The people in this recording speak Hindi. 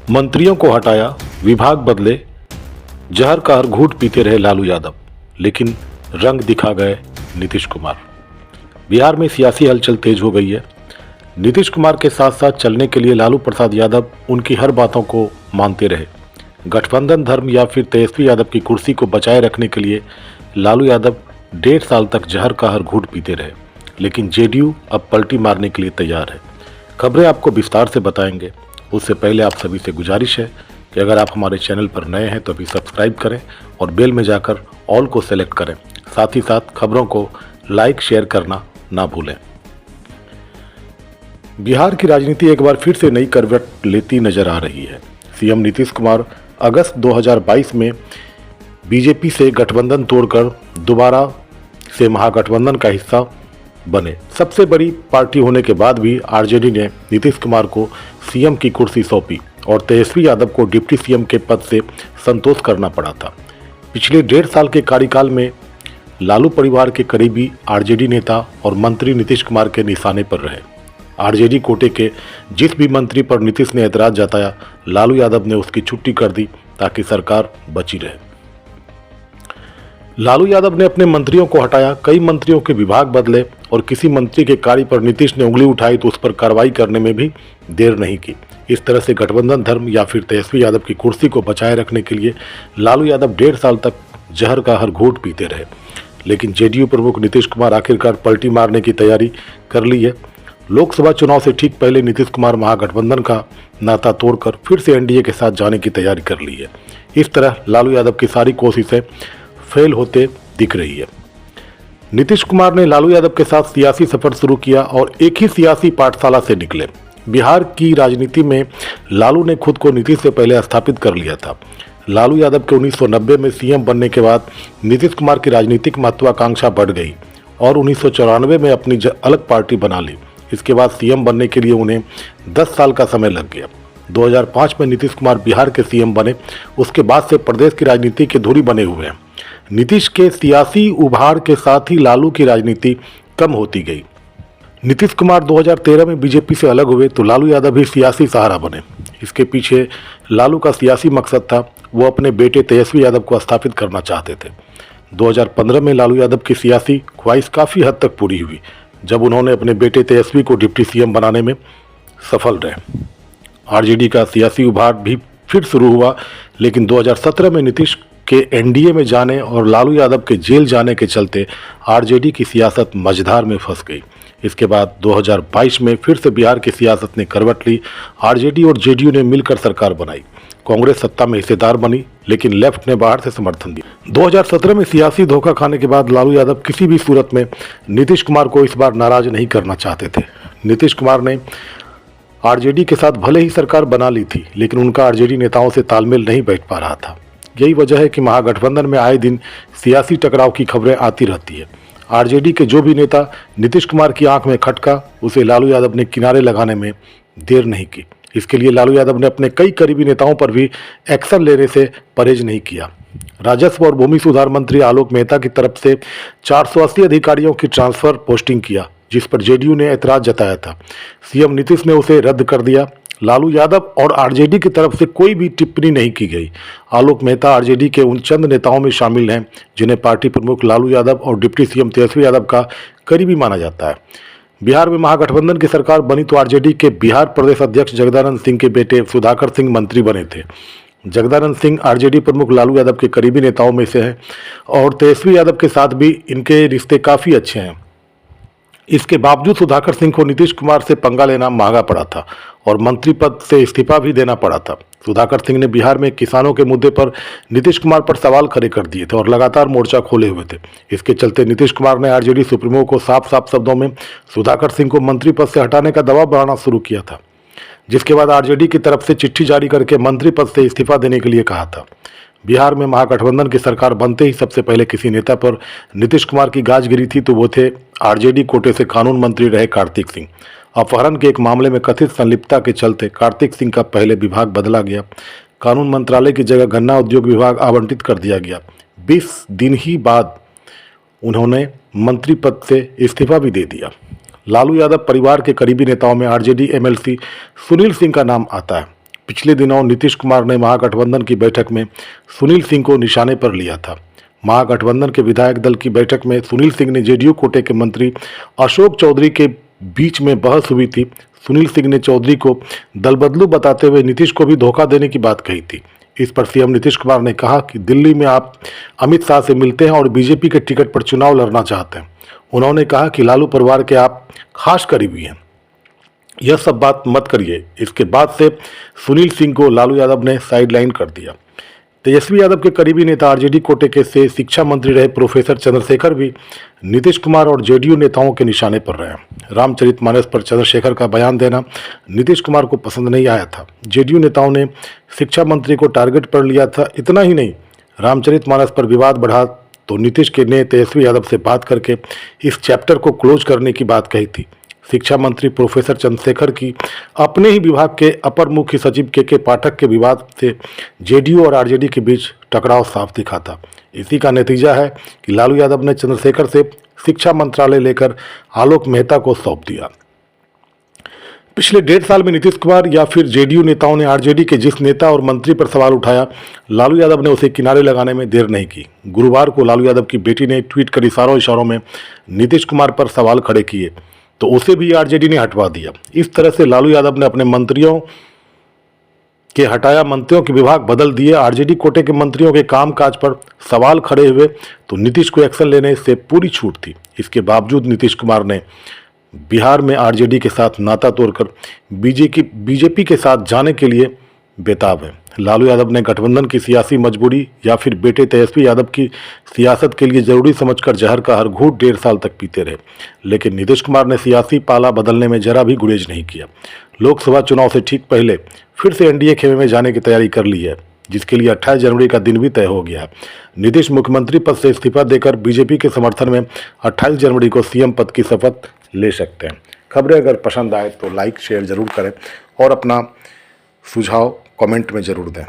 मंत्रियों को हटाया, विभाग बदले, जहर का हर घूंट पीते रहे लालू यादव, लेकिन रंग दिखा गए नीतीश कुमार। बिहार में सियासी हलचल तेज हो गई है। नीतीश कुमार के साथ साथ चलने के लिए लालू प्रसाद यादव उनकी हर बातों को मानते रहे। गठबंधन धर्म या फिर तेजस्वी यादव की कुर्सी को बचाए रखने के लिए लालू यादव 1.5 साल तक जहर का हर घूंट पीते रहे, लेकिन जेडीयू अब पलटी मारने के लिए तैयार है। खबरें आपको विस्तार से बताएंगे। उससे पहले आप सभी से गुजारिश है कि अगर आप हमारे चैनल पर नए हैं तो अभी सब्सक्राइब करें और बेल में जाकर ऑल को सेलेक्ट करें। साथ ही साथ खबरों को लाइक शेयर करना ना भूलें। बिहार की राजनीति एक बार फिर से नई करवट लेती नजर आ रही है। सीएम नीतीश कुमार अगस्त 2022 में बीजेपी से गठबंधन तोड़कर दोबारा से महागठबंधन का हिस्सा बने। सबसे बड़ी पार्टी होने के बाद भी आरजेडी ने नीतीश कुमार को सीएम की कुर्सी सौंपी और तेजस्वी यादव को डिप्टी सीएम के पद से संतोष करना पड़ा था। पिछले 1.5 साल के कार्यकाल में लालू परिवार के करीबी आरजेडी नेता और मंत्री नीतीश कुमार के निशाने पर रहे। आरजेडी कोटे के जिस भी मंत्री पर नीतीश ने ऐतराज जताया, लालू यादव ने उसकी छुट्टी कर दी ताकि सरकार बची रहे। लालू यादव ने अपने मंत्रियों को हटाया, कई मंत्रियों के विभाग बदले और किसी मंत्री के कार्य पर नीतीश ने उंगली उठाई तो उस पर कार्रवाई करने में भी देर नहीं की। इस तरह से गठबंधन धर्म या फिर तेजस्वी यादव की कुर्सी को बचाए रखने के लिए लालू यादव 1.5 साल तक जहर का हर घूंट पीते रहे, लेकिन जेडीयू प्रमुख नीतीश कुमार आखिरकार पलटी मारने की तैयारी कर ली है। लोकसभा चुनाव से ठीक पहले नीतीश कुमार महागठबंधन का नाता तोड़कर फिर से एनडीए के साथ जाने की तैयारी कर ली है। इस तरह लालू यादव की सारी कोशिशें फेल होते दिख रही है। नीतीश कुमार ने लालू यादव के साथ सियासी सफर शुरू किया और एक ही सियासी पाठशाला से निकले। बिहार की राजनीति में लालू ने खुद को नीतीश से पहले स्थापित कर लिया था। लालू यादव के 1990 में सीएम बनने के बाद नीतीश कुमार की राजनीतिक महत्वाकांक्षा बढ़ गई और 1994 में अपनी अलग पार्टी बना ली। इसके बाद सीएम बनने के लिए उन्हें 10 साल का समय लग गया। 2005 में नीतीश कुमार बिहार के सीएम बने। उसके बाद से प्रदेश की राजनीति के धुरी बने हुए हैं। नीतीश के सियासी उभार के साथ ही लालू की राजनीति कम होती गई। नीतीश कुमार 2013 में बीजेपी से अलग हुए तो लालू यादव भी सियासी सहारा बने। इसके पीछे लालू का सियासी मकसद था, वो अपने बेटे तेजस्वी यादव को स्थापित करना चाहते थे। 2015 में लालू यादव की सियासी ख्वाहिश काफ़ी हद तक पूरी हुई जब उन्होंने अपने बेटे तेजस्वी को डिप्टी सीएम बनाने में सफल रहे। आरजेडी का सियासी उभार भी फिर शुरू हुआ, लेकिन 2017 में नीतीश के एनडीए में जाने और लालू यादव के जेल जाने के चलते आरजेडी की सियासत मझधार में फंस गई। इसके बाद 2022 में फिर से बिहार की सियासत ने करवट ली। आरजेडी और जेडीयू ने मिलकर सरकार बनाई। कांग्रेस सत्ता में हिस्सेदार बनी, लेकिन लेफ्ट ने बाहर से समर्थन दिया। 2017 में सियासी धोखा खाने के बाद लालू यादव किसी भी सूरत में नीतीश कुमार को इस बार नाराज नहीं करना चाहते थे। नीतीश कुमार ने आरजेडी के साथ भले ही सरकार बना ली थी, लेकिन उनका आरजेडी नेताओं से तालमेल नहीं बैठ पा रहा था। यही वजह है कि महागठबंधन में आए दिन सियासी टकराव की खबरें आती रहती है। आरजेडी के जो भी नेता नीतीश कुमार की आंख में खटका, उसे लालू यादव ने किनारे लगाने में देर नहीं की। इसके लिए लालू यादव ने अपने कई करीबी नेताओं पर भी एक्शन लेने से परहेज नहीं किया। राजस्व और भूमि सुधार मंत्री आलोक मेहता की तरफ से 480 अधिकारियों की ट्रांसफर पोस्टिंग किया, जिस पर जेडीयू ने ऐतराज जताया था। सीएम नीतीश ने उसे रद्द कर दिया। लालू यादव और आरजेडी की तरफ से कोई भी टिप्पणी नहीं की गई। आलोक मेहता आरजेडी के उन चंद नेताओं में शामिल हैं जिन्हें पार्टी प्रमुख लालू यादव और डिप्टी सीएम तेजस्वी यादव का करीबी माना जाता है। बिहार में महागठबंधन की सरकार बनी तो आरजेडी के बिहार प्रदेश अध्यक्ष जगदानंद सिंह के बेटे सुधाकर सिंह मंत्री बने थे। जगदानंद सिंह आरजेडी प्रमुख लालू यादव के करीबी नेताओं में से हैं और तेजस्वी यादव के साथ भी इनके रिश्ते काफ़ी अच्छे हैं। इसके बावजूद सुधाकर सिंह को नीतीश कुमार से पंगा लेना महंगा पड़ा था और मंत्री पद से इस्तीफा भी देना पड़ा था। सुधाकर सिंह ने बिहार में किसानों के मुद्दे पर नीतीश कुमार पर सवाल खड़े कर दिए थे और लगातार मोर्चा खोले हुए थे। इसके चलते नीतीश कुमार ने आरजेडी सुप्रीमो को साफ साफ शब्दों में सुधाकर सिंह को मंत्री पद से हटाने का दबाव बढ़ाना शुरू किया था, जिसके बाद आरजेडी की तरफ से चिट्ठी जारी करके मंत्री पद से इस्तीफा देने के लिए कहा था। बिहार में महागठबंधन की सरकार बनते ही सबसे पहले किसी नेता पर नीतीश कुमार की गाज गिरी थी तो वो थे आरजेडी कोटे से कानून मंत्री रहे कार्तिक सिंह। अपहरण के एक मामले में कथित संलिप्तता के चलते कार्तिक सिंह का पहले विभाग बदला गया। कानून मंत्रालय की जगह गन्ना उद्योग विभाग आवंटित कर दिया गया। 20 दिन ही बाद उन्होंने मंत्री पद से इस्तीफा भी दे दिया। लालू यादव परिवार के करीबी नेताओं में आरजेडी एमएलसी सुनील सिंह का नाम आता है। पिछले दिनों नीतीश कुमार ने महागठबंधन की बैठक में सुनील सिंह को निशाने पर लिया था। महागठबंधन के विधायक दल की बैठक में सुनील सिंह ने जेडीयू कोटे के मंत्री अशोक चौधरी के बीच में बहस हुई थी। सुनील सिंह ने चौधरी को दलबदलू बताते हुए नीतीश को भी धोखा देने की बात कही थी। इस पर सीएम नीतीश कुमार ने कहा कि दिल्ली में आप अमित शाह से मिलते हैं और बीजेपी के टिकट पर चुनाव लड़ना चाहते हैं। उन्होंने कहा कि लालू परिवार के आप खास करीबी हैं, यह सब बात मत करिए। इसके बाद से सुनील सिंह को लालू यादव ने साइडलाइन कर दिया। तेजस्वी यादव के करीबी नेता आरजेडी कोटे के से शिक्षा मंत्री रहे प्रोफेसर चंद्रशेखर भी नीतीश कुमार और जेडीयू नेताओं के निशाने पर रहे। रामचरितमानस पर चंद्रशेखर का बयान देना नीतीश कुमार को पसंद नहीं आया था। जेडीयू नेताओं ने शिक्षा मंत्री को टारगेट पर लिया था। इतना ही नहीं, रामचरितमानस पर विवाद बढ़ा तो नीतीश के ने तेजस्वी यादव से बात करके इस चैप्टर को क्लोज करने की बात कही थी। शिक्षा मंत्री प्रोफेसर चंद्रशेखर की अपने ही विभाग के अपर मुख्य सचिव के पाठक के विवाद से जेडीयू और आरजेडी के बीच टकराव साफ दिखा था। इसी का नतीजा है कि लालू यादव ने चंद्रशेखर से शिक्षा मंत्रालय लेकर आलोक मेहता को सौंप दिया। पिछले 1.5 साल में नीतीश कुमार या फिर जेडीयू नेताओं ने आरजेडी के जिस नेता और मंत्री पर सवाल उठाया, लालू यादव ने उसे किनारे लगाने में देर नहीं की। गुरुवार को लालू यादव की बेटी ने ट्वीट कर इशारों में नीतीश कुमार पर सवाल खड़े किए तो उसे भी आरजेडी ने हटवा दिया। इस तरह से लालू यादव ने अपने मंत्रियों के हटाया, मंत्रियों के विभाग बदल दिए। आरजेडी कोटे के मंत्रियों के कामकाज पर सवाल खड़े हुए तो नीतीश को एक्शन लेने से पूरी छूट थी। इसके बावजूद नीतीश कुमार ने बिहार में आरजेडी के साथ नाता तोड़कर बीजेपी के साथ जाने के लिए बेताब है। लालू यादव ने गठबंधन की सियासी मजबूरी या फिर बेटे तेजस्वी यादव की सियासत के लिए जरूरी समझकर जहर का हर घूंट 1.5 साल तक पीते रहे, लेकिन नीतीश कुमार ने सियासी पाला बदलने में जरा भी गुरेज नहीं किया। लोकसभा चुनाव से ठीक पहले फिर से एनडीए खेमे में जाने की तैयारी कर ली है, जिसके लिए 28 जनवरी का दिन भी तय हो गया है। नीतीश मुख्यमंत्री पद से इस्तीफा देकर बीजेपी के समर्थन में 28 जनवरी को सीएम पद की शपथ ले सकते हैं। खबरें अगर पसंद आए तो लाइक शेयर जरूर करें और अपना सुझाव कमेंट में जरूर दें।